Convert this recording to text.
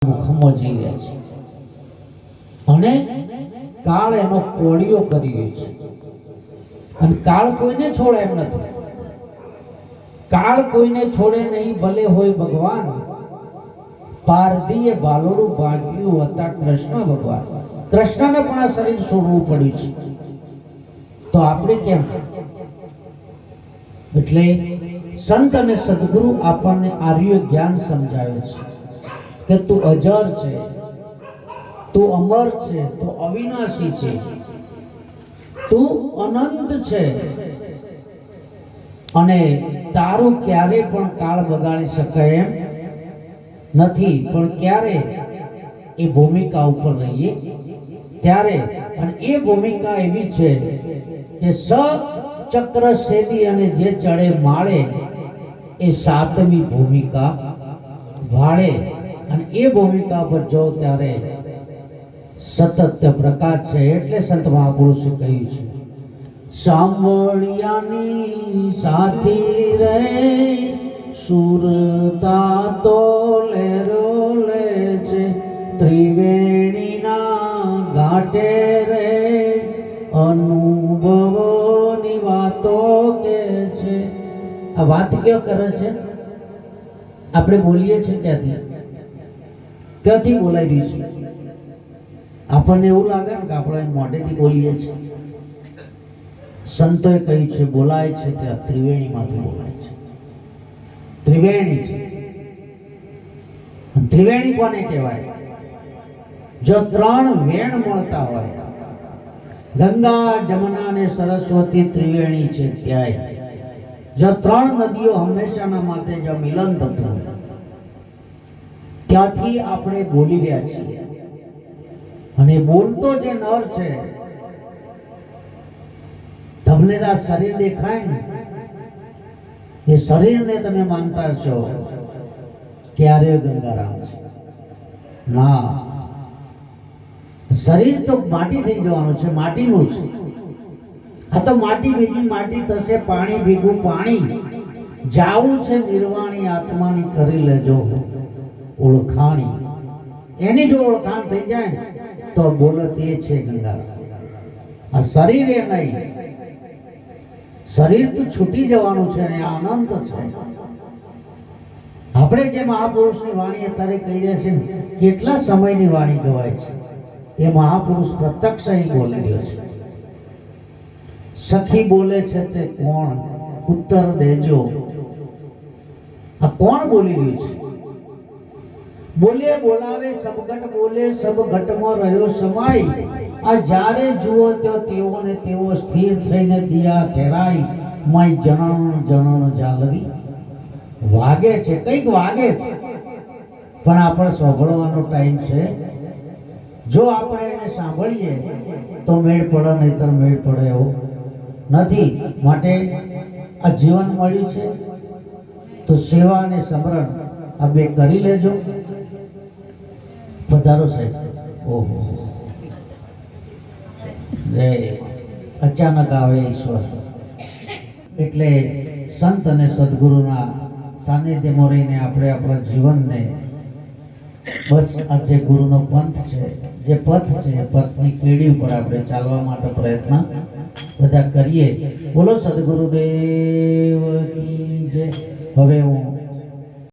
મુખમાં જઈ રહ્યા છે અને કાળ એનો કોળિયો કરી રહ્યો છે અને કાળ કોઈને છોડે એમ નથી. કાળ કોઈને છોડે નહીં, ભલે હોય ભગવાન. પારધીએ ભાલોડું ભાગ્યું હતા કૃષ્ણ ભગવાન. કૃષ્ણને પણ આ શરીર છોડવું પડ્યું છે, તો આપણે કેમ? એટલે સંત અને સદગુરુ આપણને આર્ય જ્ઞાન સમજાવે છે કે તું અજર છે, તું અમર છે, તું અવિનાશી છે, તું અનંત છે અને તારું ક્યારે પણ કાળ બગાડી શકાય એમ નથી. પણ ક્યારે એ ભૂમિકા ઉપર રહીએ ત્યારે, અને એ ભૂમિકા એવી છે કે ચક્ર સેદી અને જે ચડે માળે એ સાતમી ભૂમિકા ભાળે, અને એ ભૂમિકા પર જો ત્યારે સતત પ્રકાશ છે. એટલે સંત મહાપુરુષે કહ્યું છે, સાંભળ્યાની સાથી રે સુરતા તો લેરોલે છે, ત્રિવેણીના ઘાટે રે અનુભવોની વાતો કે છે. આ વાત ક્યાં કરે છે? આપણે બોલીએ છીએ ક્યાંથી બોલાઈ રહ્યું છે? આપણને એવું લાગે ને કે આપણે મોઢેથી બોલીએ છીએ. સંતોએ કહ્યું છે બોલાય છે ત્યાં ત્રિવેણીમાંથી બોલાય છે. ત્રિવેણી છે. ત્રિવેણી કોને કહેવાય? જો ત્રણ વેણ મળતા હોય, ગંગા જમુના અને સરસ્વતી ત્રિવેણી છે ત્યાંય. જો ત્રણ નદીઓ હંમેશાના માટે જો મિલન થતું, ત્યાંથી આપણે બોલી રહ્યા છીએ. અને બોલતો જે નર છે, તમને આ શરીર દેખાય ને, એ શરીરને તમે માનતા છો કે આર્ય ગંગારામ છે. ના, શરીર તો માટી થઈ જવાનું છે, માટીનું છે. આ તો માટી ભેગી માટી થશે, પાણી ભેગું પાણી. જાવું છે નિર્વાણી આત્માની, કરી લેજો ઓળખાણી. એની જો ઓળખાણ થઈ જાય તો બોલત એ છે ગંગારામ. આ શરીર એ નહીં, શરીર તો છૂટી જવાનું છે અને અનંત છે. આપણે જે મહાપુરુષની વાણી અત્યારે કહી રહ્યા છે, કેટલા સમયની વાણી ગવાય છે, એ મહાપુરુષ પ્રત્યક્ષ અહીં બોલી રહ્યો છે. સખી બોલે છે તે કોણ? ઉત્તર દેજો. આ કોણ બોલી રહ્યું છે? બોલે બોલાવે સબગટ બોલે, સબગટમાં રહ્યો સમાય. આ જ્યારે જુઓ તેવો ને તેવો સ્થિર થઈને દિયા ઠેરાય. માય જણન જણન જાલરી વાગે છે, કંઈક વાગે છે, પણ આપણે સાંભળવાનો ટાઈમ છે. જો આપણે એને સાંભળીએ તો મેળ પડે, નહીતર મેળ પડે એવો નથી. માટે આ જીવન મળ્યું છે તો સેવા અને સમરણ આ બે કરી લેજો. પધારો સાહેબ. ઓહો, જય. અચાનક આવે ઈશ્વર. એટલે સંત અને સદગુરુના સાનિધ્યમાં રહીને આપણે આપણા જીવનને બસ આ જે ગુરુનો પંથ છે, જે પથ છે, એ પથની કેડી ઉપર આપણે ચાલવા માટે પ્રયત્ન બધા કરીએ. બોલો સદગુરુદેવ કી જય. હવે હું